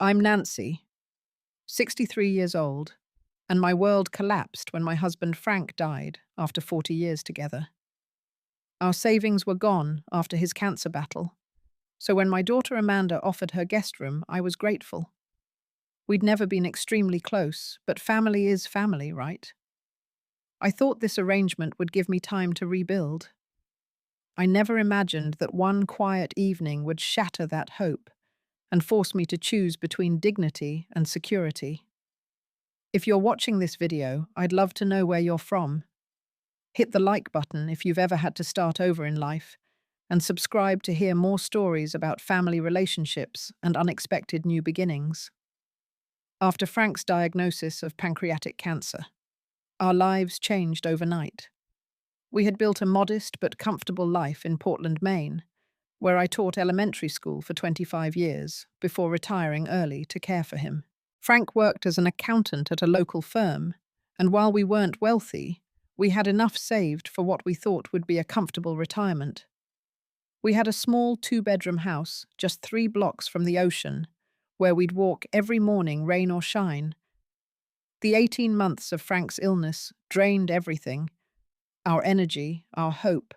I'm Nancy, 63 years old, and my world collapsed when my husband Frank died after 40 years together. Our savings were gone after his cancer battle, so when my daughter Amanda offered her guest room, I was grateful. We'd never been extremely close, but family is family, right? I thought this arrangement would give me time to rebuild. I never imagined that one quiet evening would shatter that hope and force me to choose between dignity and security. If you're watching this video, I'd love to know where you're from. Hit the like button if you've ever had to start over in life, and subscribe to hear more stories about family relationships and unexpected new beginnings. After Frank's diagnosis of pancreatic cancer, our lives changed overnight. We had built a modest but comfortable life in Portland, Maine, where I taught elementary school for 25 years before retiring early to care for him. Frank worked as an accountant at a local firm, and while we weren't wealthy, we had enough saved for what we thought would be a comfortable retirement. We had a small two-bedroom house just 3 blocks from the ocean, where we'd walk every morning, rain or shine. The 18 months of Frank's illness drained everything: our energy, our hope,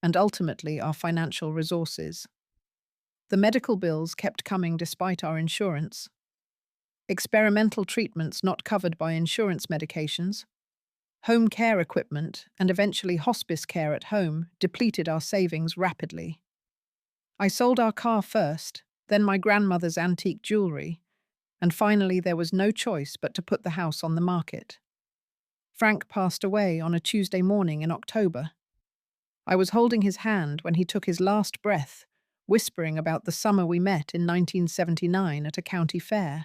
and ultimately our financial resources. The medical bills kept coming despite our insurance. Experimental treatments not covered by insurance medications, home care equipment, and eventually hospice care at home depleted our savings rapidly. I sold our car first, then my grandmother's antique jewelry, and finally there was no choice but to put the house on the market. Frank passed away on a Tuesday morning in October. I was holding his hand when he took his last breath, whispering about the summer we met in 1979 at a county fair.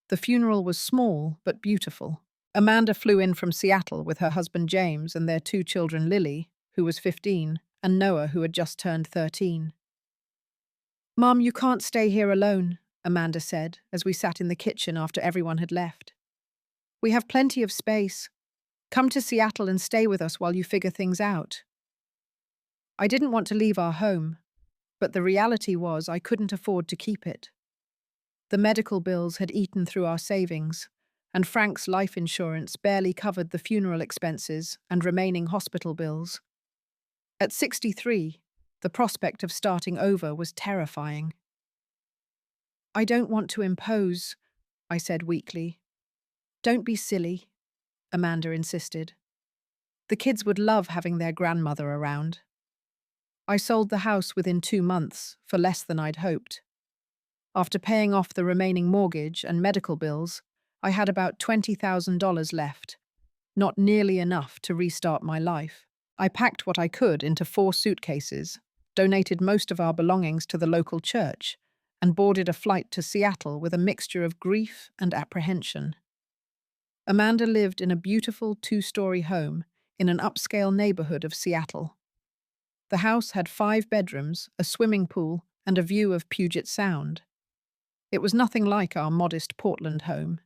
The funeral was small but beautiful. Amanda flew in from Seattle with her husband James and their 2 children, Lily, who was 15, and Noah, who had just turned 13. "Mom, you can't stay here alone," Amanda said as we sat in the kitchen after everyone had left. "We have plenty of space. Come to Seattle and stay with us while you figure things out." I didn't want to leave our home, but the reality was I couldn't afford to keep it. The medical bills had eaten through our savings, and Frank's life insurance barely covered the funeral expenses and remaining hospital bills. At 63, the prospect of starting over was terrifying. "I don't want to impose," I said weakly. "Don't be silly," Amanda insisted. "The kids would love having their grandmother around." I sold the house within 2 months for less than I'd hoped. After paying off the remaining mortgage and medical bills, I had about $20,000 left, not nearly enough to restart my life. I packed what I could into 4 suitcases, donated most of our belongings to the local church, and boarded a flight to Seattle with a mixture of grief and apprehension. Amanda lived in a beautiful 2-story home in an upscale neighborhood of Seattle. The house had 5 bedrooms, a swimming pool, and a view of Puget Sound. It was nothing like our modest Portland home.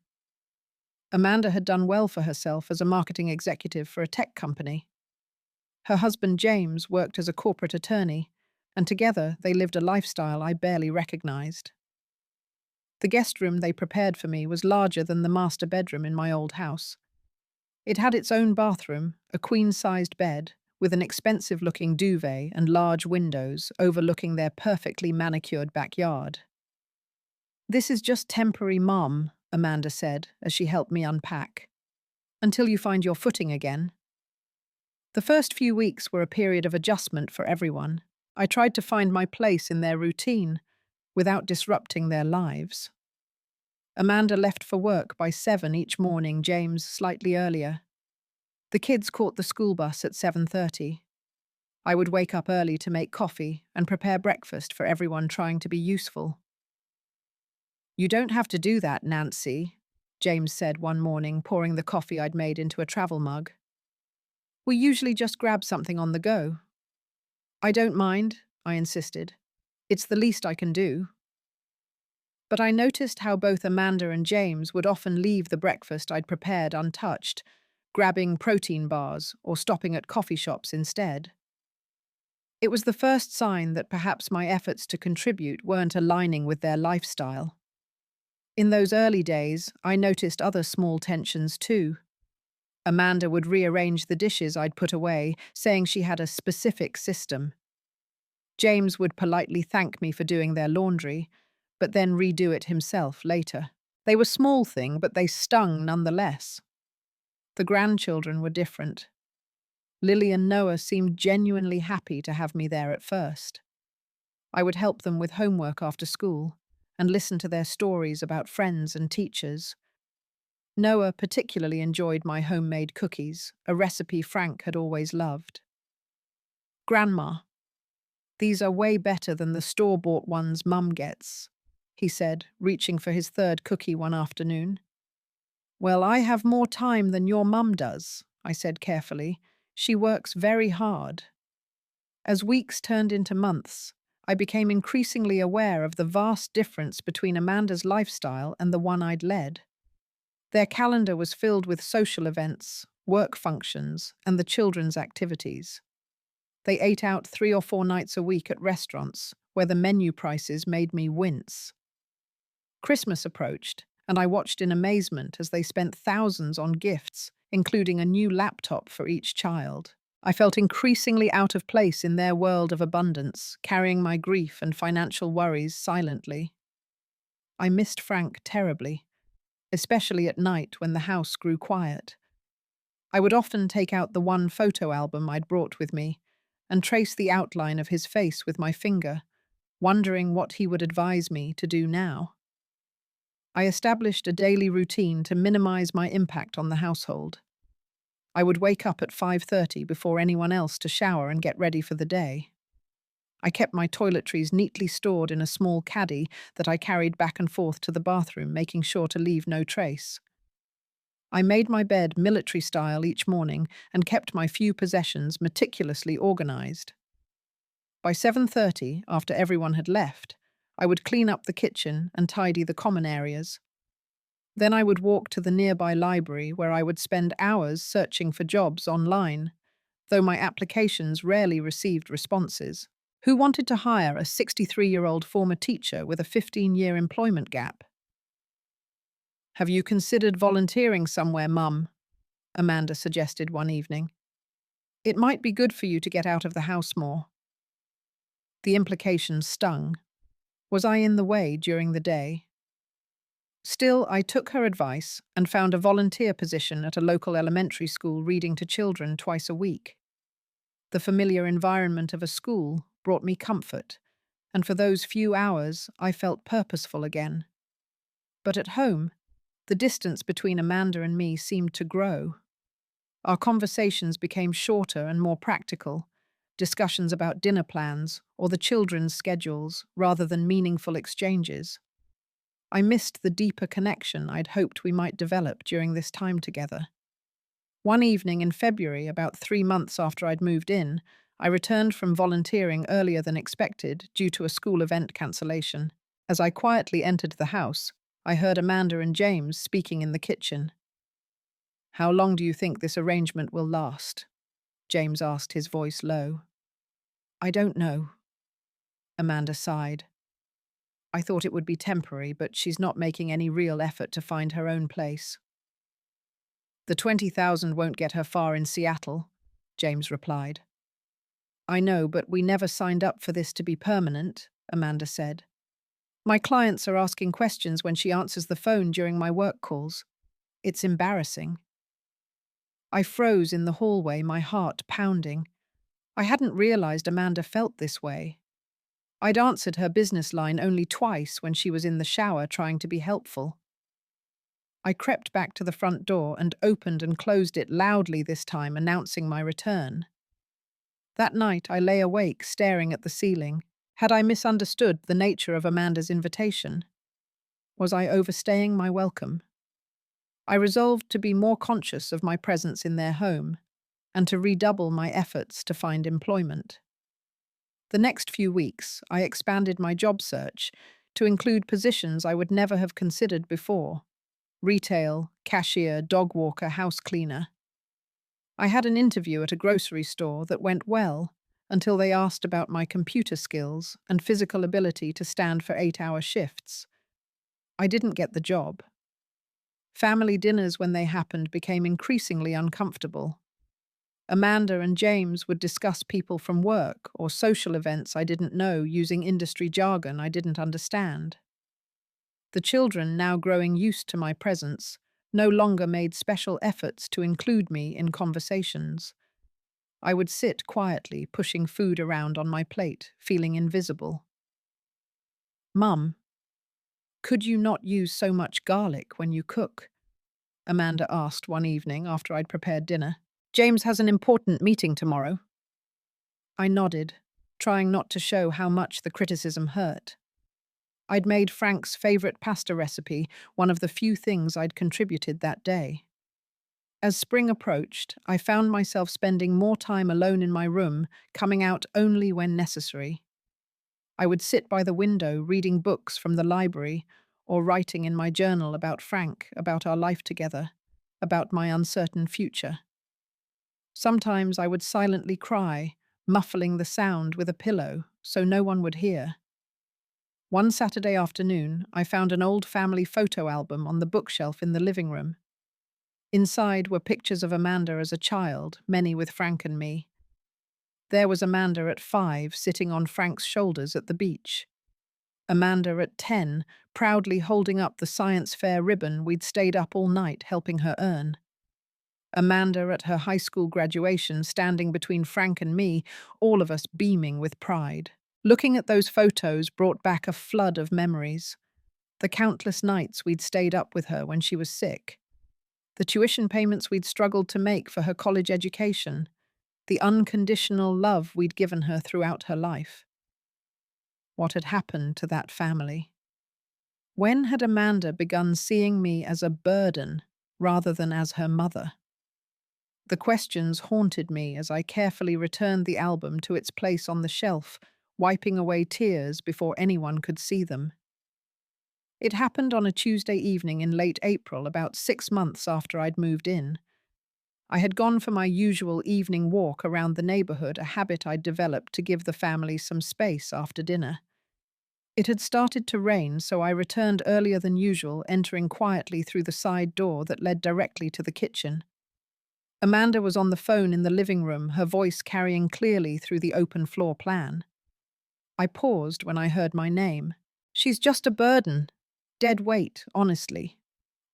Amanda had done well for herself as a marketing executive for a tech company. Her husband James worked as a corporate attorney, and together they lived a lifestyle I barely recognized. The guest room they prepared for me was larger than the master bedroom in my old house. It had its own bathroom, a queen-sized bed, with an expensive-looking duvet and large windows overlooking their perfectly manicured backyard. "This is just temporary, Mom," Amanda said as she helped me unpack, "until you find your footing again." The first few weeks were a period of adjustment for everyone. I tried to find my place in their routine without disrupting their lives. Amanda left for work by 7 each morning, James slightly earlier. The kids caught the school bus at 7:30. I would wake up early to make coffee and prepare breakfast for everyone trying to be useful. "You don't have to do that, Nancy," James said one morning, pouring the coffee I'd made into a travel mug. "We usually just grab something on the go." "I don't mind," I insisted. "It's the least I can do." But I noticed how both Amanda and James would often leave the breakfast I'd prepared untouched, grabbing protein bars or stopping at coffee shops instead. It was the first sign that perhaps my efforts to contribute weren't aligning with their lifestyle. In those early days, I noticed other small tensions too. Amanda would rearrange the dishes I'd put away, saying she had a specific system. James would politely thank me for doing their laundry, but then redo it himself later. They were small things, but they stung nonetheless. The grandchildren were different. Lily and Noah seemed genuinely happy to have me there at first. I would help them with homework after school and listen to their stories about friends and teachers. Noah particularly enjoyed my homemade cookies, a recipe Frank had always loved. "Grandma, these are way better than the store-bought ones Mum gets," he said, reaching for his third cookie one afternoon. "Well, I have more time than your mum does," I said carefully. "She works very hard." As weeks turned into months, I became increasingly aware of the vast difference between Amanda's lifestyle and the one I'd led. Their calendar was filled with social events, work functions, and the children's activities. They ate out 3 or 4 nights a week at restaurants, where the menu prices made me wince. Christmas approached, and I watched in amazement as they spent thousands on gifts, including a new laptop for each child. I felt increasingly out of place in their world of abundance, carrying my grief and financial worries silently. I missed Frank terribly, especially at night when the house grew quiet. I would often take out the one photo album I'd brought with me and trace the outline of his face with my finger, wondering what he would advise me to do now. I established a daily routine to minimize my impact on the household. I would wake up at 5:30 before anyone else to shower and get ready for the day. I kept my toiletries neatly stored in a small caddy that I carried back and forth to the bathroom, making sure to leave no trace. I made my bed military style each morning and kept my few possessions meticulously organized. By 7:30, after everyone had left, I would clean up the kitchen and tidy the common areas. Then I would walk to the nearby library where I would spend hours searching for jobs online, though my applications rarely received responses. Who wanted to hire a 63-year-old former teacher with a 15-year employment gap? "Have you considered volunteering somewhere, Mum?" Amanda suggested one evening. "It might be good for you to get out of the house more." The implication stung. Was I in the way during the day? Still, I took her advice and found a volunteer position at a local elementary school reading to children twice a week. The familiar environment of a school brought me comfort, and for those few hours I felt purposeful again. But at home, the distance between Amanda and me seemed to grow. Our conversations became shorter and more practical, discussions about dinner plans or the children's schedules rather than meaningful exchanges. I missed the deeper connection I'd hoped we might develop during this time together. One evening in February, about 3 months after I'd moved in, I returned from volunteering earlier than expected due to a school event cancellation. As I quietly entered the house, I heard Amanda and James speaking in the kitchen. "How long do you think this arrangement will last?" James asked, his voice low. "I don't know." Amanda sighed. "I thought it would be temporary, but she's not making any real effort to find her own place." "The 20,000 won't get her far in Seattle," James replied. "I know, but we never signed up for this to be permanent," Amanda said. "My clients are asking questions when she answers the phone during my work calls. It's embarrassing." I froze in the hallway, my heart pounding. I hadn't realized Amanda felt this way. I'd answered her business line only twice when she was in the shower trying to be helpful. I crept back to the front door and opened and closed it loudly this time, announcing my return. That night I lay awake, staring at the ceiling. Had I misunderstood the nature of Amanda's invitation? Was I overstaying my welcome? I resolved to be more conscious of my presence in their home and to redouble my efforts to find employment. The next few weeks, I expanded my job search to include positions I would never have considered before: retail, cashier, dog walker, house cleaner. I had an interview at a grocery store that went well until they asked about my computer skills and physical ability to stand for 8-hour shifts. I didn't get the job. Family dinners, when they happened, became increasingly uncomfortable. Amanda and James would discuss people from work or social events I didn't know using industry jargon I didn't understand. The children, now growing used to my presence, no longer made special efforts to include me in conversations. I would sit quietly, pushing food around on my plate, feeling invisible. "Mum, could you not use so much garlic when you cook?" Amanda asked one evening after I'd prepared dinner. "James has an important meeting tomorrow." I nodded, trying not to show how much the criticism hurt. I'd made Frank's favorite pasta recipe, one of the few things I'd contributed that day. As spring approached, I found myself spending more time alone in my room, coming out only when necessary. I would sit by the window reading books from the library or writing in my journal about Frank, about our life together, about my uncertain future. Sometimes I would silently cry, muffling the sound with a pillow so no one would hear. One Saturday afternoon, I found an old family photo album on the bookshelf in the living room. Inside were pictures of Amanda as a child, many with Frank and me. There was Amanda at 5, sitting on Frank's shoulders at the beach. Amanda at 10, proudly holding up the science fair ribbon we'd stayed up all night helping her earn. Amanda at her high school graduation, standing between Frank and me, all of us beaming with pride. Looking at those photos brought back a flood of memories. The countless nights we'd stayed up with her when she was sick. The tuition payments we'd struggled to make for her college education. The unconditional love we'd given her throughout her life. What had happened to that family? When had Amanda begun seeing me as a burden rather than as her mother? The questions haunted me as I carefully returned the album to its place on the shelf, wiping away tears before anyone could see them. It happened on a Tuesday evening in late April, about 6 months after I'd moved in. I had gone for my usual evening walk around the neighborhood, a habit I'd developed to give the family some space after dinner. It had started to rain, so I returned earlier than usual, entering quietly through the side door that led directly to the kitchen. Amanda was on the phone in the living room, her voice carrying clearly through the open floor plan. I paused when I heard my name. "She's just a burden. Dead weight, honestly,"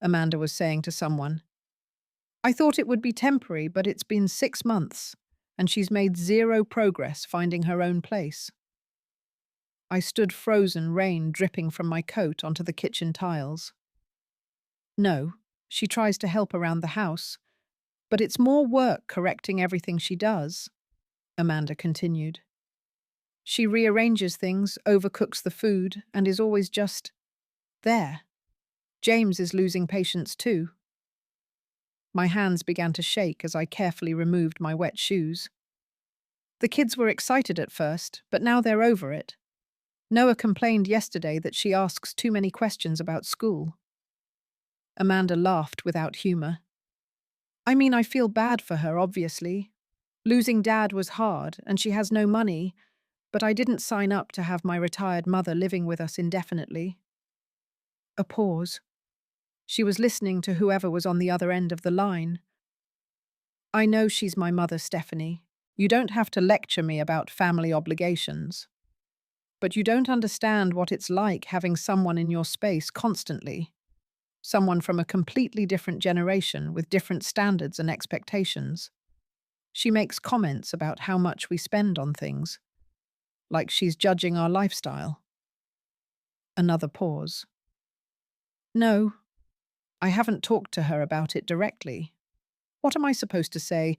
Amanda was saying to someone. "I thought it would be temporary, but it's been 6 months, and she's made zero progress finding her own place." I stood frozen, rain dripping from my coat onto the kitchen tiles. "No, she tries to help around the house, but it's more work correcting everything she does," Amanda continued. "She rearranges things, overcooks the food, and is always just there. James is losing patience too." My hands began to shake as I carefully removed my wet shoes. "The kids were excited at first, but now they're over it. Noah complained yesterday that she asks too many questions about school." Amanda laughed without humor. "I mean, I feel bad for her, obviously. Losing Dad was hard, and she has no money, but I didn't sign up to have my retired mother living with us indefinitely." A pause. She was listening to whoever was on the other end of the line. "I know she's my mother, Stephanie. You don't have to lecture me about family obligations. But you don't understand what it's like having someone in your space constantly. Someone from a completely different generation with different standards and expectations. She makes comments about how much we spend on things, like she's judging our lifestyle." Another pause. "No, I haven't talked to her about it directly. What am I supposed to say?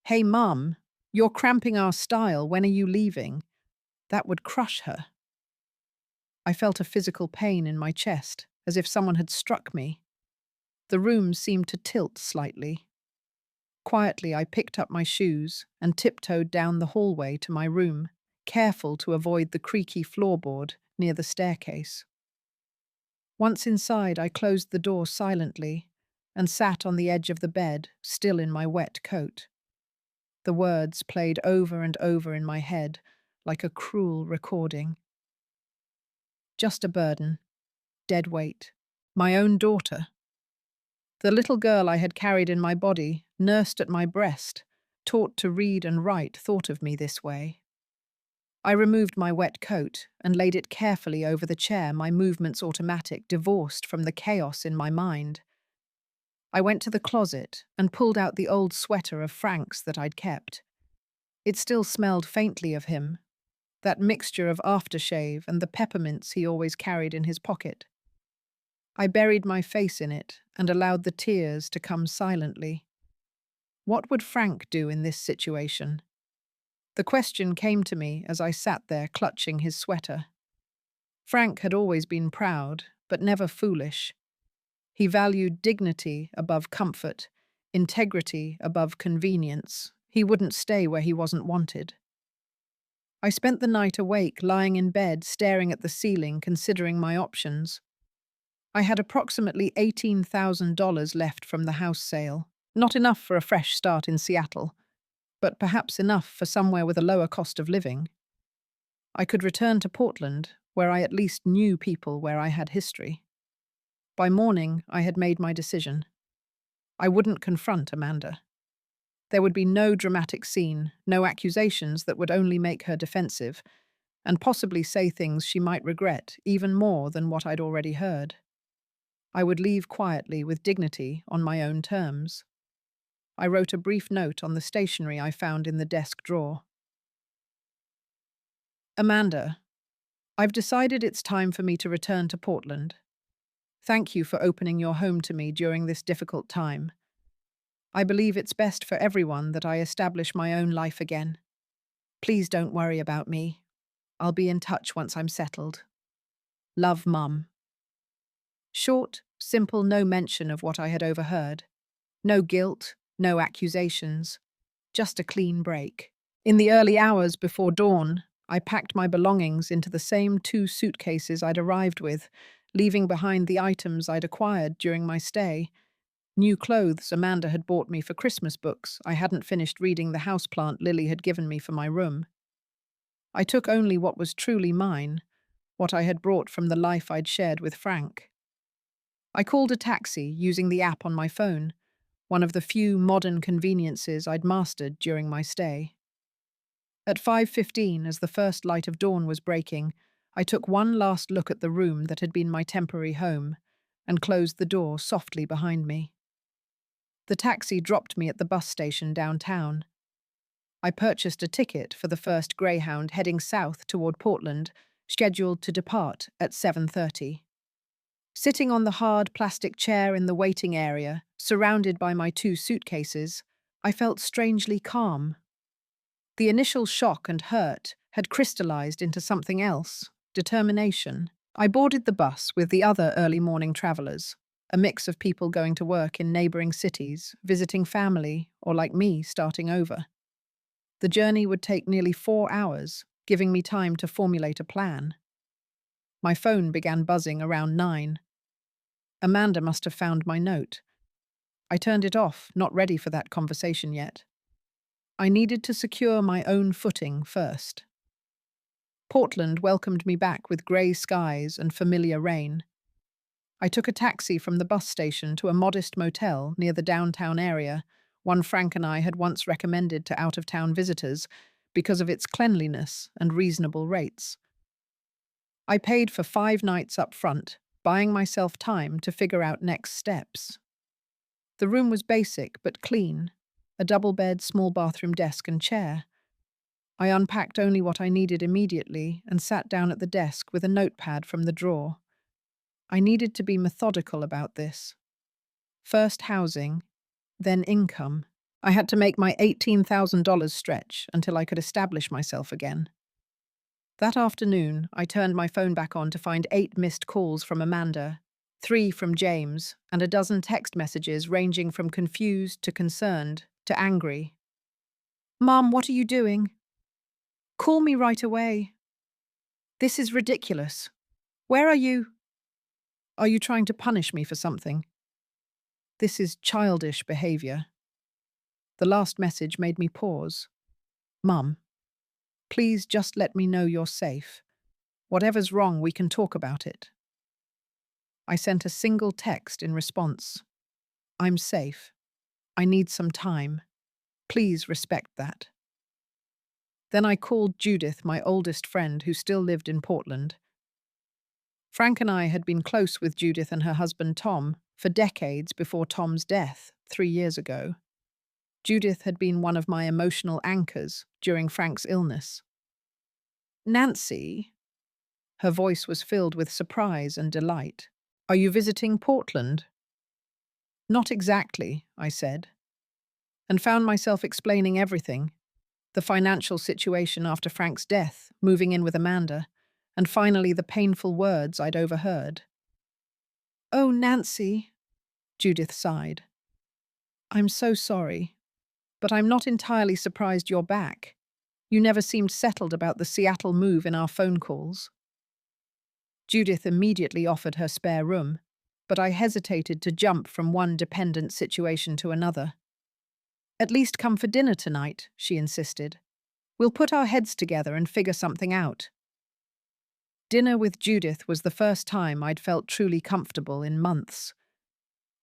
'Hey, Mum, you're cramping our style, when are you leaving?' That would crush her." I felt a physical pain in my chest, as if someone had struck me. The room seemed to tilt slightly. Quietly, I picked up my shoes and tiptoed down the hallway to my room, careful to avoid the creaky floorboard near the staircase. Once inside, I closed the door silently and sat on the edge of the bed, still in my wet coat. The words played over and over in my head, like a cruel recording. Just a burden. Dead weight. My own daughter. The little girl I had carried in my body, nursed at my breast, taught to read and write, thought of me this way. I removed my wet coat and laid it carefully over the chair, my movements automatic, divorced from the chaos in my mind. I went to the closet and pulled out the old sweater of Frank's that I'd kept. It still smelled faintly of him, that mixture of aftershave and the peppermints he always carried in his pocket. I buried my face in it and allowed the tears to come silently. What would Frank do in this situation? The question came to me as I sat there clutching his sweater. Frank had always been proud, but never foolish. He valued dignity above comfort, integrity above convenience. He wouldn't stay where he wasn't wanted. I spent the night awake, lying in bed, staring at the ceiling, considering my options. I had approximately $18,000 left from the house sale. Not enough for a fresh start in Seattle, but perhaps enough for somewhere with a lower cost of living. I could return to Portland, where I at least knew people, where I had history. By morning, I had made my decision. I wouldn't confront Amanda. There would be no dramatic scene, no accusations that would only make her defensive, and possibly say things she might regret even more than what I'd already heard. I would leave quietly with dignity on my own terms. I wrote a brief note on the stationery I found in the desk drawer. Amanda, I've decided it's time for me to return to Portland. Thank you for opening your home to me during this difficult time. I believe it's best for everyone that I establish my own life again. Please don't worry about me. I'll be in touch once I'm settled. Love, Mum. Short, simple, no mention of what I had overheard. No guilt, no accusations. Just a clean break. In the early hours before dawn, I packed my belongings into the same 2 suitcases I'd arrived with, leaving behind the items I'd acquired during my stay. New clothes Amanda had bought me for Christmas books. I hadn't finished reading the houseplant Lily had given me for my room. I took only what was truly mine, what I had brought from the life I'd shared with Frank. I called a taxi using the app on my phone, one of the few modern conveniences I'd mastered during my stay. At 5:15, as the first light of dawn was breaking, I took one last look at the room that had been my temporary home and closed the door softly behind me. The taxi dropped me at the bus station downtown. I purchased a ticket for the first Greyhound heading south toward Portland, scheduled to depart at 7:30. Sitting on the hard plastic chair in the waiting area, surrounded by my 2 suitcases, I felt strangely calm. The initial shock and hurt had crystallized into something else, determination. I boarded the bus with the other early morning travelers, a mix of people going to work in neighboring cities, visiting family, or like me, starting over. The journey would take nearly 4 hours, giving me time to formulate a plan. My phone began buzzing around 9. Amanda must have found my note. I turned it off, not ready for that conversation yet. I needed to secure my own footing first. Portland welcomed me back with grey skies and familiar rain. I took a taxi from the bus station to a modest motel near the downtown area, one Frank and I had once recommended to out-of-town visitors because of its cleanliness and reasonable rates. I paid for 5 nights up front, buying myself time to figure out next steps. The room was basic but clean, a double bed, small bathroom, desk and chair. I unpacked only what I needed immediately and sat down at the desk with a notepad from the drawer. I needed to be methodical about this. First housing, then income. I had to make my $18,000 stretch until I could establish myself again. That afternoon, I turned my phone back on to find 8 missed calls from Amanda, 3 from James, and a dozen text messages ranging from confused to concerned to angry. "Mom, what are you doing? Call me right away. This is ridiculous. Where are you? Are you trying to punish me for something? This is childish behavior." The last message made me pause. "Mum, please just let me know you're safe. Whatever's wrong, we can talk about it." I sent a single text in response. I'm safe. I need some time. Please respect that. Then I called Judith, my oldest friend, who still lived in Portland. Frank and I had been close with Judith and her husband Tom for decades before Tom's death 3 years ago. Judith had been one of my emotional anchors during Frank's illness. Nancy, her voice was filled with surprise and delight. Are you visiting Portland? Not exactly, I said, and found myself explaining everything. The financial situation after Frank's death, moving in with Amanda, and finally the painful words I'd overheard. Oh, Nancy, Judith sighed. I'm so sorry, but I'm not entirely surprised you're back. You never seemed settled about the Seattle move in our phone calls. Judith immediately offered her spare room, but I hesitated to jump from one dependent situation to another. At least come for dinner tonight, she insisted. We'll put our heads together and figure something out. Dinner with Judith was the first time I'd felt truly comfortable in months.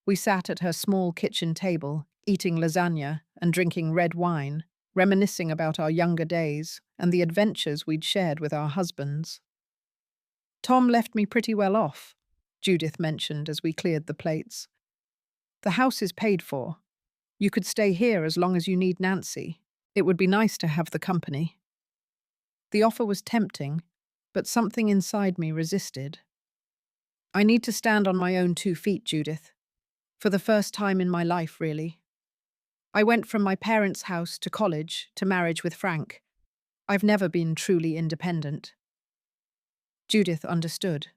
We sat at her small kitchen table, eating lasagna and drinking red wine, reminiscing about our younger days and the adventures we'd shared with our husbands. Tom left me pretty well off, Judith mentioned as we cleared the plates. The house is paid for. You could stay here as long as you need Nancy. It would be nice to have the company. The offer was tempting, but something inside me resisted. I need to stand on my own 2 feet, Judith. For the first time in my life, really. I went from my parents' house to college to marriage with Frank. I've never been truly independent. Judith understood.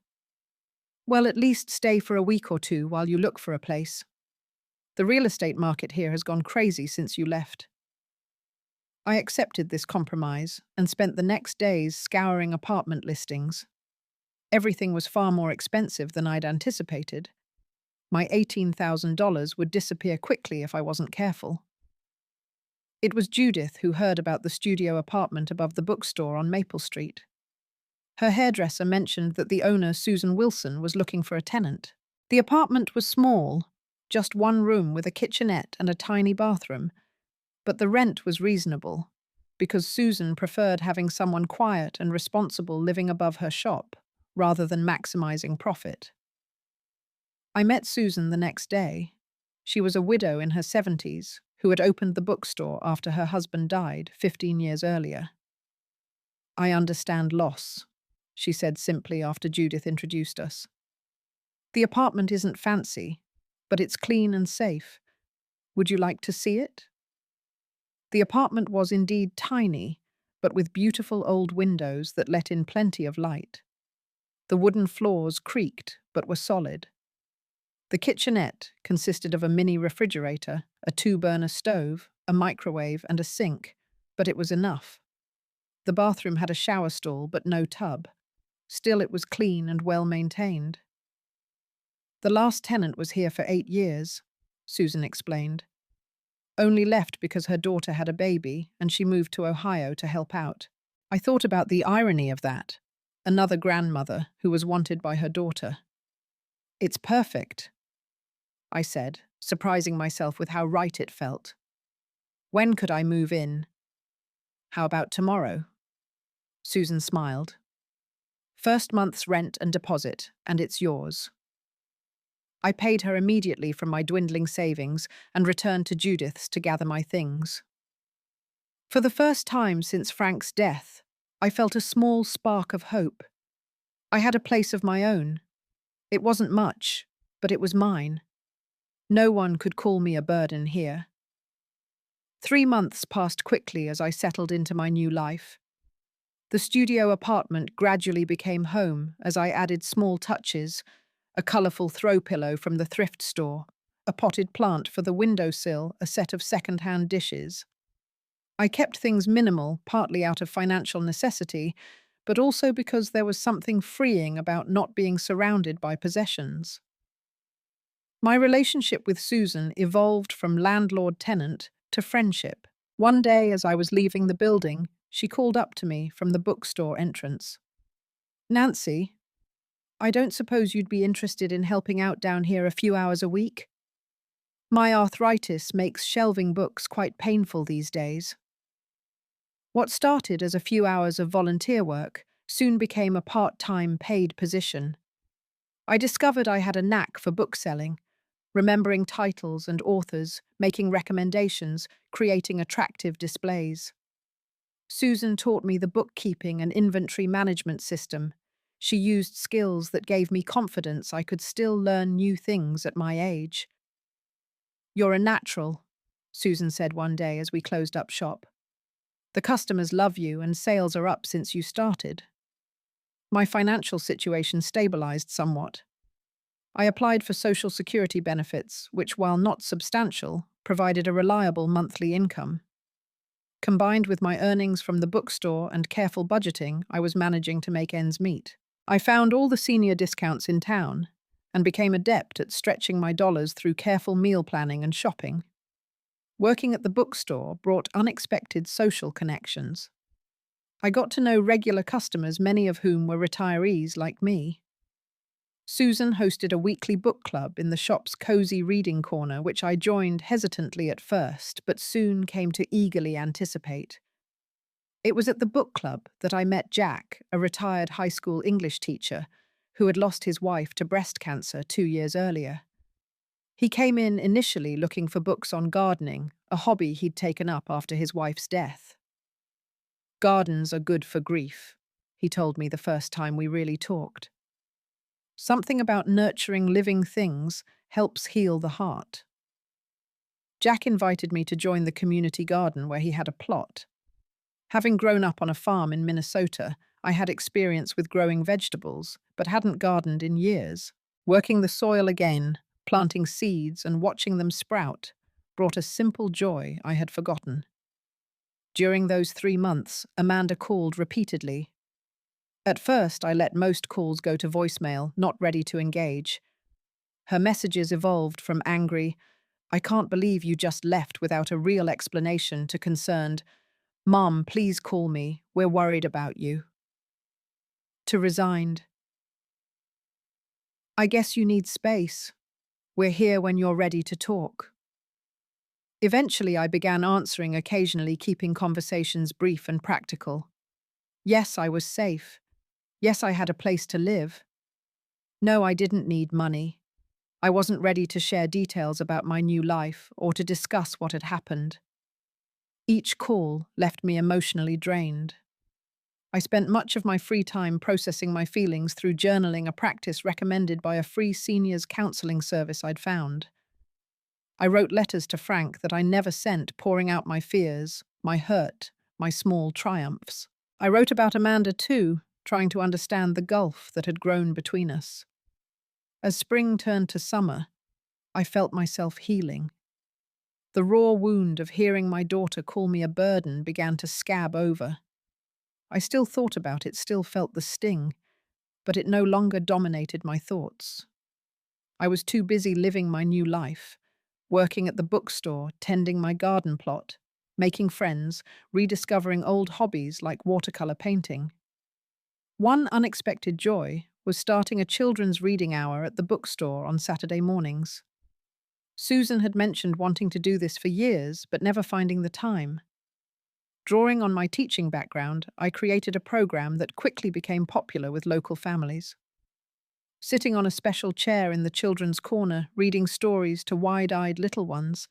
Well, at least stay for a week or 2 while you look for a place. The real estate market here has gone crazy since you left. I accepted this compromise and spent the next days scouring apartment listings. Everything was far more expensive than I'd anticipated. My $18,000 would disappear quickly if I wasn't careful. It was Judith who heard about the studio apartment above the bookstore on Maple Street. Her hairdresser mentioned that the owner, Susan Wilson, was looking for a tenant. The apartment was small, just 1 room with a kitchenette and a tiny bathroom, but the rent was reasonable, because Susan preferred having someone quiet and responsible living above her shop, rather than maximizing profit. I met Susan the next day. She was a widow in her 70s who had opened the bookstore after her husband died 15 years earlier. I understand loss, she said simply after Judith introduced us. The apartment isn't fancy, but it's clean and safe. Would you like to see it? The apartment was indeed tiny, but with beautiful old windows that let in plenty of light. The wooden floors creaked, but were solid. The kitchenette consisted of a mini refrigerator, a 2-burner stove, a microwave, and a sink, but it was enough. The bathroom had a shower stall, but no tub. Still, it was clean and well maintained. The last tenant was here for 8 years, Susan explained. Only left because her daughter had a baby and she moved to Ohio to help out. I thought about the irony of that. Another grandmother who was wanted by her daughter. It's perfect, I said, surprising myself with how right it felt. When could I move in? How about tomorrow? Susan smiled. First month's rent and deposit, and it's yours. I paid her immediately from my dwindling savings and returned to Judith's to gather my things. For the first time since Frank's death, I felt a small spark of hope. I had a place of my own. It wasn't much, but it was mine. No one could call me a burden here. 3 months passed quickly as I settled into my new life. The studio apartment gradually became home as I added small touches, a colourful throw pillow from the thrift store, a potted plant for the windowsill, a set of second-hand dishes. I kept things minimal, partly out of financial necessity, but also because there was something freeing about not being surrounded by possessions. My relationship with Susan evolved from landlord-tenant to friendship. One day, as I was leaving the building, she called up to me from the bookstore entrance. Nancy, I don't suppose you'd be interested in helping out down here a few hours a week? My arthritis makes shelving books quite painful these days. What started as a few hours of volunteer work soon became a part-time paid position. I discovered I had a knack for bookselling, remembering titles and authors, making recommendations, creating attractive displays. Susan taught me the bookkeeping and inventory management system. She used skills that gave me confidence I could still learn new things at my age. "You're a natural," Susan said one day as we closed up shop. "The customers love you and sales are up since you started." My financial situation stabilized somewhat. I applied for Social Security benefits, which, while not substantial, provided a reliable monthly income. Combined with my earnings from the bookstore and careful budgeting, I was managing to make ends meet. I found all the senior discounts in town and became adept at stretching my dollars through careful meal planning and shopping. Working at the bookstore brought unexpected social connections. I got to know regular customers, many of whom were retirees like me. Susan hosted a weekly book club in the shop's cozy reading corner, which I joined hesitantly at first, but soon came to eagerly anticipate. It was at the book club that I met Jack, a retired high school English teacher who had lost his wife to breast cancer 2 years earlier. He came in initially looking for books on gardening, a hobby he'd taken up after his wife's death. "Gardens are good for grief," he told me the first time we really talked. "Something about nurturing living things helps heal the heart." Jack invited me to join the community garden where he had a plot. Having grown up on a farm in Minnesota, I had experience with growing vegetables, but hadn't gardened in years. Working the soil again, planting seeds and watching them sprout, brought a simple joy I had forgotten. During those 3 months, Amanda called repeatedly. At first, I let most calls go to voicemail, not ready to engage. Her messages evolved from angry, "I can't believe you just left without a real explanation," to concerned, "Mom, please call me, we're worried about you," to resigned, "I guess you need space. We're here when you're ready to talk." Eventually, I began answering, occasionally keeping conversations brief and practical. Yes, I was safe. Yes, I had a place to live. No, I didn't need money. I wasn't ready to share details about my new life or to discuss what had happened. Each call left me emotionally drained. I spent much of my free time processing my feelings through journaling, a practice recommended by a free seniors counseling service I'd found. I wrote letters to Frank that I never sent, pouring out my fears, my hurt, my small triumphs. I wrote about Amanda too, trying to understand the gulf that had grown between us. As spring turned to summer, I felt myself healing. The raw wound of hearing my daughter call me a burden began to scab over. I still thought about it, still felt the sting, but it no longer dominated my thoughts. I was too busy living my new life, working at the bookstore, tending my garden plot, making friends, rediscovering old hobbies like watercolor painting. One unexpected joy was starting a children's reading hour at the bookstore on Saturday mornings. Susan had mentioned wanting to do this for years, but never finding the time. Drawing on my teaching background, I created a program that quickly became popular with local families. Sitting on a special chair in the children's corner, reading stories to wide-eyed little ones,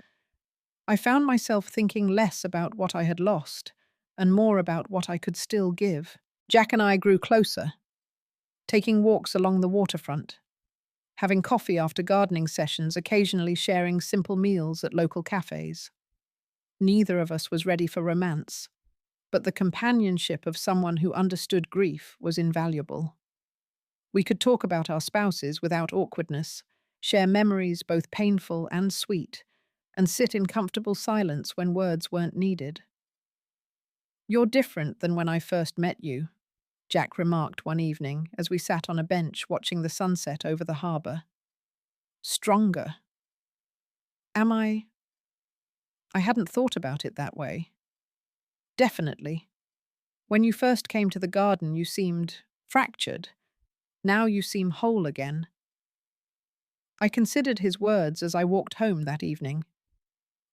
I found myself thinking less about what I had lost and more about what I could still give. Jack and I grew closer, taking walks along the waterfront, having coffee after gardening sessions, occasionally sharing simple meals at local cafes. Neither of us was ready for romance, but the companionship of someone who understood grief was invaluable. We could talk about our spouses without awkwardness, share memories both painful and sweet, and sit in comfortable silence when words weren't needed. "You're different than when I first met you," Jack remarked one evening as we sat on a bench watching the sunset over the harbor. "Stronger." Am I? I hadn't thought about it that way. Definitely. When you first came to the garden, you seemed fractured. Now you seem whole again. I considered his words as I walked home that evening.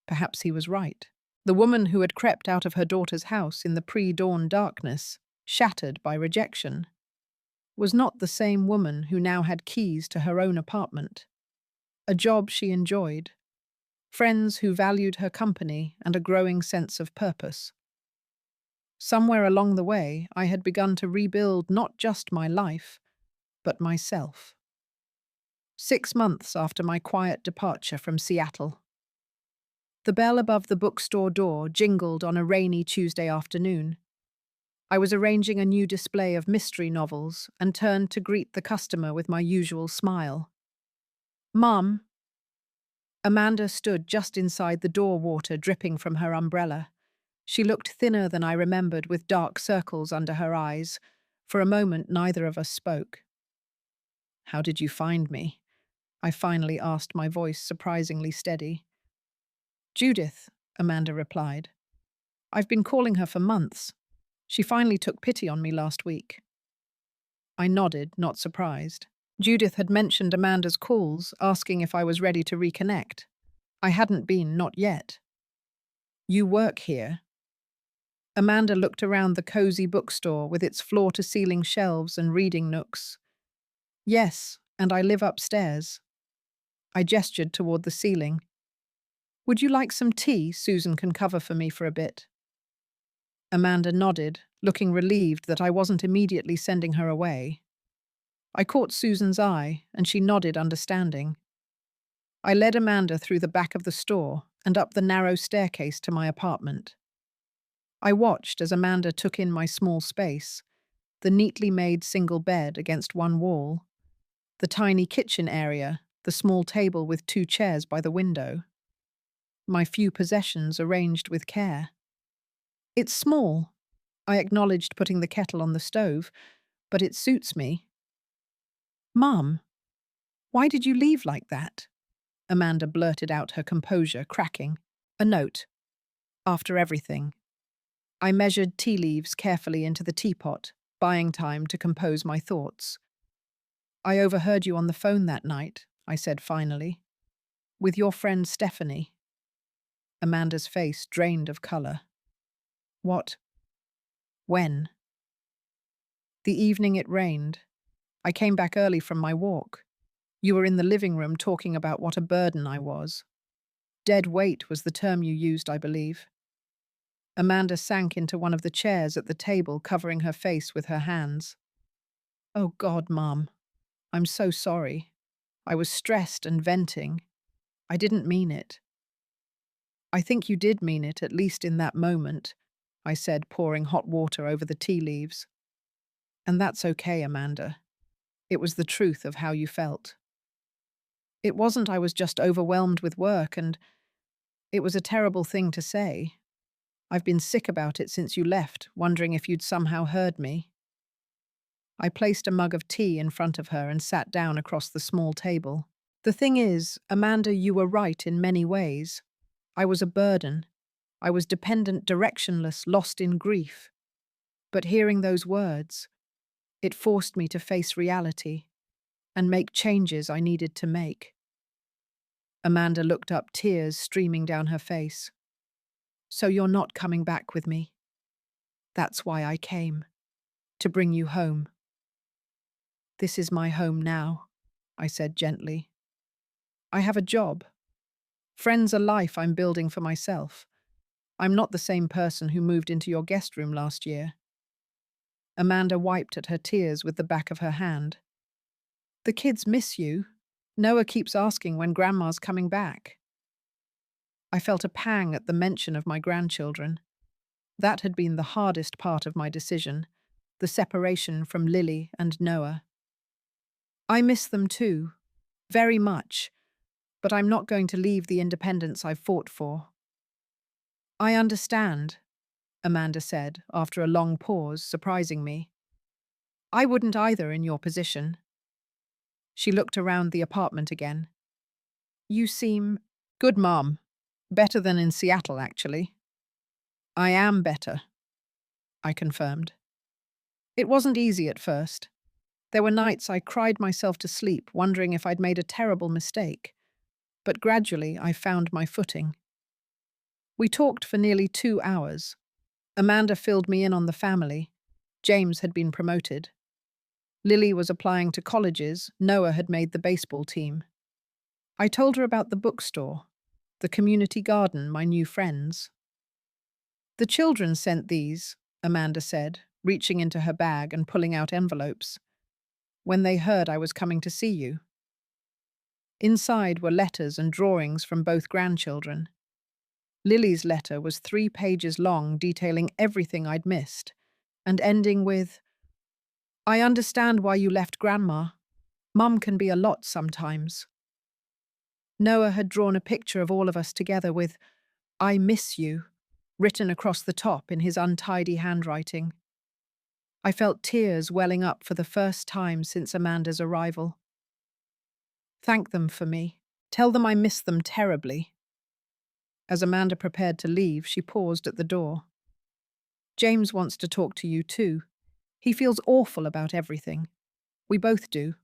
Perhaps he was right. The woman who had crept out of her daughter's house in the pre-dawn darkness, shattered by rejection, was not the same woman who now had keys to her own apartment, a job she enjoyed, friends who valued her company, and a growing sense of purpose. Somewhere along the way, I had begun to rebuild not just my life, but myself. 6 months after my quiet departure from Seattle. The bell above the bookstore door jingled on a rainy Tuesday afternoon. I was arranging a new display of mystery novels and turned to greet the customer with my usual smile. "Mum." Amanda stood just inside the door, water dripping from her umbrella. She looked thinner than I remembered, with dark circles under her eyes. For a moment, neither of us spoke. "How did you find me?" I finally asked, my voice surprisingly steady. "Judith," Amanda replied. "I've been calling her for months. She finally took pity on me last week." I nodded, not surprised. Judith had mentioned Amanda's calls, asking if I was ready to reconnect. I hadn't been, not yet. "You work here?" Amanda looked around the cozy bookstore with its floor-to-ceiling shelves and reading nooks. "Yes, and I live upstairs." I gestured toward the ceiling. "Would you like some tea? Susan can cover for me for a bit." Amanda nodded, looking relieved that I wasn't immediately sending her away. I caught Susan's eye, and she nodded understanding. I led Amanda through the back of the store and up the narrow staircase to my apartment. I watched as Amanda took in my small space, the neatly made single bed against one wall, the tiny kitchen area, the small table with 2 chairs by the window. My few possessions arranged with care. "It's small," I acknowledged, putting the kettle on the stove, "but it suits me." "Mum, why did you leave like that?" Amanda blurted out, her composure cracking. A note. After everything. I measured tea leaves carefully into the teapot, buying time to compose my thoughts. "I overheard you on the phone that night," I said finally. "With your friend Stephanie." Amanda's face drained of colour. "What? When?" "The evening it rained. I came back early from my walk. You were in the living room talking about what a burden I was. Dead weight was the term you used, I believe." Amanda sank into one of the chairs at the table, covering her face with her hands. "Oh God, Mum. I'm so sorry. I was stressed and venting. I didn't mean it." "I think you did mean it, at least in that moment," I said, pouring hot water over the tea leaves. "And that's okay, Amanda. It was the truth of how you felt. It wasn't I was just overwhelmed with work, and it was a terrible thing to say. I've been sick about it since you left, wondering if you'd somehow heard me." I placed a mug of tea in front of her and sat down across the small table. "The thing is, Amanda, you were right in many ways. I was a burden. I was dependent, directionless, lost in grief. But hearing those words, it forced me to face reality and make changes I needed to make." Amanda looked up, tears streaming down her face. "So you're not coming back with me?" "That's why I came. To bring you home." "This is my home now," I said gently. "I have a job. Friends, a life I'm building for myself. I'm not the same person who moved into your guest room last year." Amanda wiped at her tears with the back of her hand. "The kids miss you. Noah keeps asking when Grandma's coming back." I felt a pang at the mention of my grandchildren. That had been the hardest part of my decision, the separation from Lily and Noah. "I miss them too, very much, but I'm not going to leave the independence I've fought for." "I understand," Amanda said, after a long pause, surprising me. "I wouldn't either in your position." She looked around the apartment again. "You seem good, Mom. Better than in Seattle, actually." "I am better," I confirmed. "It wasn't easy at first. There were nights I cried myself to sleep, wondering if I'd made a terrible mistake. But gradually I found my footing. We talked for nearly 2 hours. Amanda filled me in on the family. James had been promoted. Lily was applying to colleges. Noah had made the baseball team. I told her about the bookstore, the community garden, my new friends. The children sent these, Amanda said, reaching into her bag and pulling out envelopes, when they heard I was coming to see you. Inside were letters and drawings from both grandchildren. Lily's letter was 3 pages long, detailing everything I'd missed, and ending with, "I understand why you left Grandma. Mum can be a lot sometimes." Noah had drawn a picture of all of us together with, "I miss you," written across the top in his untidy handwriting. I felt tears welling up for the first time since Amanda's arrival. "Thank them for me. Tell them I miss them terribly." As Amanda prepared to leave, she paused at the door. "James wants to talk to you too. He feels awful about everything. We both do."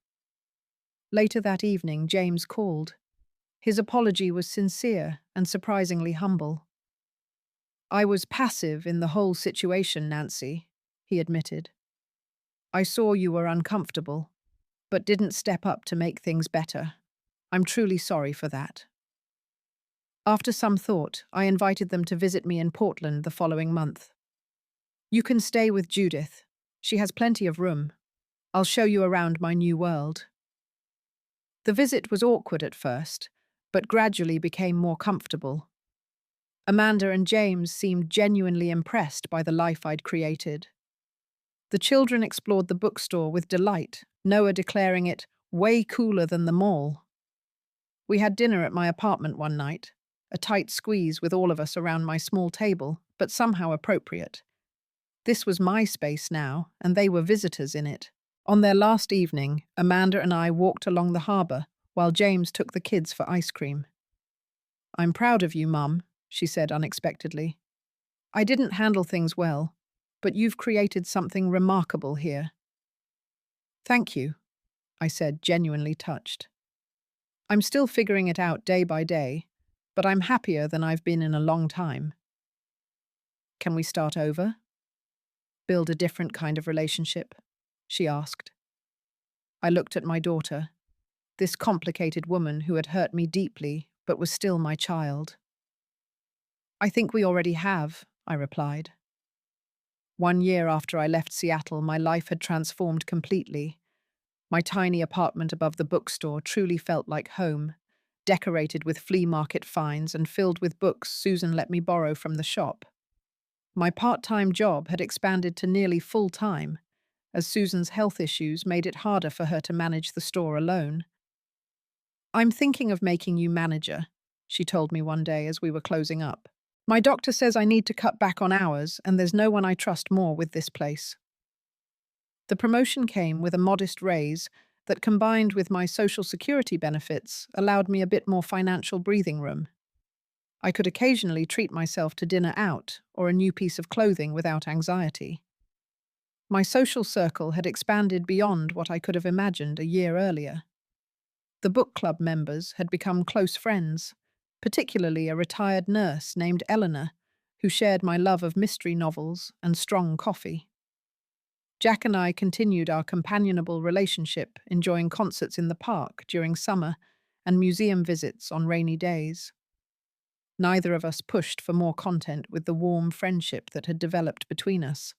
Later that evening, James called. His apology was sincere and surprisingly humble. "I was passive in the whole situation, Nancy," he admitted. "I saw you were uncomfortable, but didn't step up to make things better. I'm truly sorry for that." After some thought, I invited them to visit me in Portland the following month. "You can stay with Judith. She has plenty of room. I'll show you around my new world." The visit was awkward at first, but gradually became more comfortable. Amanda and James seemed genuinely impressed by the life I'd created. The children explored the bookstore with delight, Noah declaring it way cooler than the mall. We had dinner at my apartment one night, a tight squeeze with all of us around my small table, but somehow appropriate. This was my space now, and they were visitors in it. On their last evening, Amanda and I walked along the harbour while James took the kids for ice cream. "I'm proud of you, Mum," she said unexpectedly. "I didn't handle things well, but you've created something remarkable here." "Thank you," I said, genuinely touched. "I'm still figuring it out day by day, but I'm happier than I've been in a long time." "Can we start over? Build a different kind of relationship?" she asked. I looked at my daughter, this complicated woman who had hurt me deeply but was still my child. "I think we already have," I replied. 1 year after I left Seattle, my life had transformed completely. My tiny apartment above the bookstore truly felt like home, decorated with flea market finds and filled with books Susan let me borrow from the shop. My part-time job had expanded to nearly full-time, as Susan's health issues made it harder for her to manage the store alone. "I'm thinking of making you manager," she told me one day as we were closing up. "My doctor says I need to cut back on hours, and there's no one I trust more with this place." The promotion came with a modest raise that, combined with my Social Security benefits, allowed me a bit more financial breathing room. I could occasionally treat myself to dinner out or a new piece of clothing without anxiety. My social circle had expanded beyond what I could have imagined a year earlier. The book club members had become close friends, particularly a retired nurse named Eleanor, who shared my love of mystery novels and strong coffee. Jack and I continued our companionable relationship, enjoying concerts in the park during summer and museum visits on rainy days. Neither of us pushed for more content with the warm friendship that had developed between us,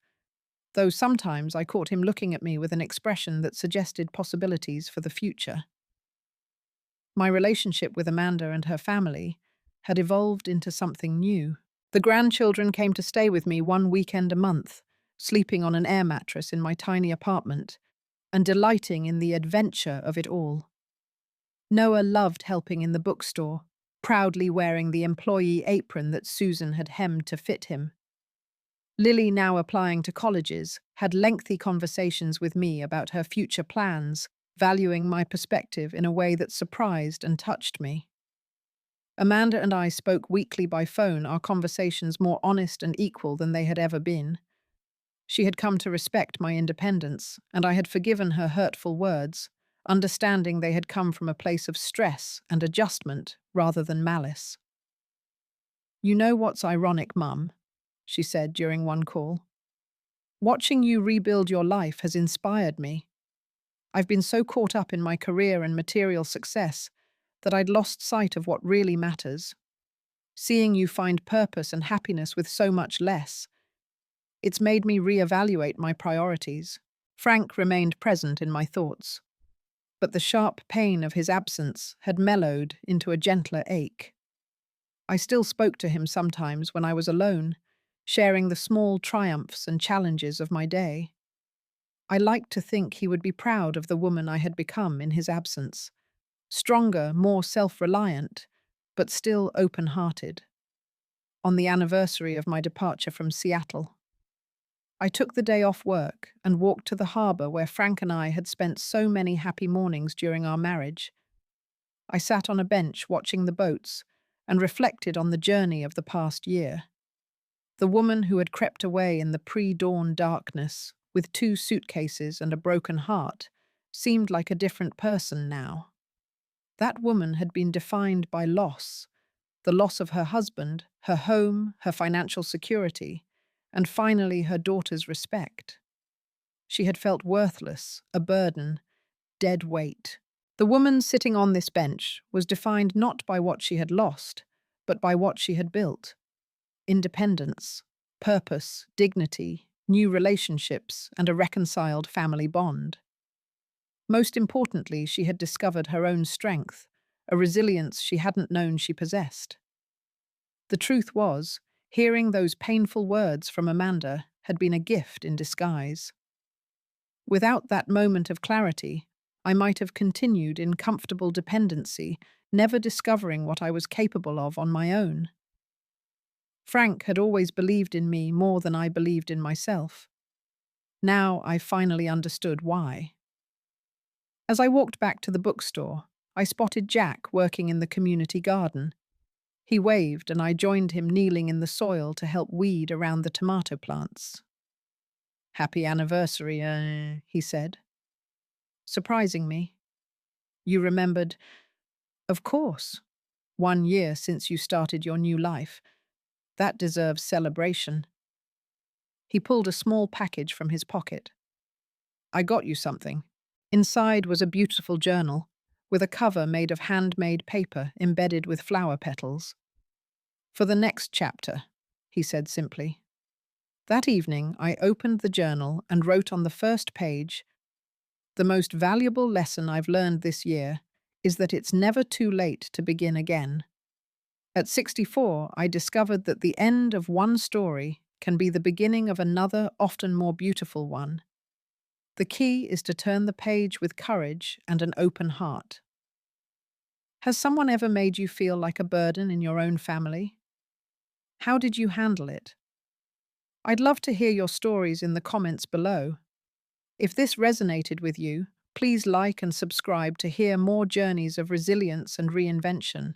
though sometimes I caught him looking at me with an expression that suggested possibilities for the future. My relationship with Amanda and her family had evolved into something new. The grandchildren came to stay with me one weekend a month, sleeping on an air mattress in my tiny apartment, and delighting in the adventure of it all. Noah loved helping in the bookstore, proudly wearing the employee apron that Susan had hemmed to fit him. Lily, now applying to colleges, had lengthy conversations with me about her future plans, valuing my perspective in a way that surprised and touched me. Amanda and I spoke weekly by phone, our conversations more honest and equal than they had ever been. She had come to respect my independence, and I had forgiven her hurtful words, understanding they had come from a place of stress and adjustment rather than malice. "You know what's ironic, Mum?" she said during one call. "Watching you rebuild your life has inspired me. I've been so caught up in my career and material success that I'd lost sight of what really matters. Seeing you find purpose and happiness with so much less, it's made me reevaluate my priorities." Frank remained present in my thoughts, but the sharp pain of his absence had mellowed into a gentler ache. I still spoke to him sometimes when I was alone, sharing the small triumphs and challenges of my day. I liked to think he would be proud of the woman I had become in his absence, stronger, more self-reliant, but still open-hearted. On the anniversary of my departure from Seattle, I took the day off work and walked to the harbor where Frank and I had spent so many happy mornings during our marriage. I sat on a bench watching the boats and reflected on the journey of the past year. The woman who had crept away in the pre-dawn darkness, with 2 suitcases and a broken heart, seemed like a different person now. That woman had been defined by loss, the loss of her husband, her home, her financial security, and finally her daughter's respect. She had felt worthless, a burden, dead weight. The woman sitting on this bench was defined not by what she had lost, but by what she had built: independence, purpose, dignity, new relationships, and a reconciled family bond. Most importantly, she had discovered her own strength, a resilience she hadn't known she possessed. The truth was, hearing those painful words from Amanda had been a gift in disguise. Without that moment of clarity, I might have continued in comfortable dependency, never discovering what I was capable of on my own. Frank had always believed in me more than I believed in myself. Now I finally understood why. As I walked back to the bookstore, I spotted Jack working in the community garden. He waved and I joined him kneeling in the soil to help weed around the tomato plants. "Happy anniversary, he said, surprising me. "You remembered?" "Of course. 1 year since you started your new life. That deserves celebration." He pulled a small package from his pocket. "I got you something." Inside was a beautiful journal, with a cover made of handmade paper embedded with flower petals. "For the next chapter," he said simply. That evening, I opened the journal and wrote on the first page, "The most valuable lesson I've learned this year is that it's never too late to begin again." At 64, I discovered that the end of one story can be the beginning of another, often more beautiful one. The key is to turn the page with courage and an open heart. Has someone ever made you feel like a burden in your own family? How did you handle it? I'd love to hear your stories in the comments below. If this resonated with you, please like and subscribe to hear more journeys of resilience and reinvention.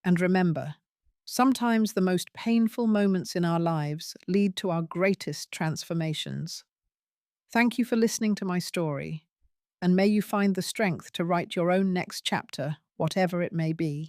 And remember, sometimes the most painful moments in our lives lead to our greatest transformations. Thank you for listening to my story, and may you find the strength to write your own next chapter, whatever it may be.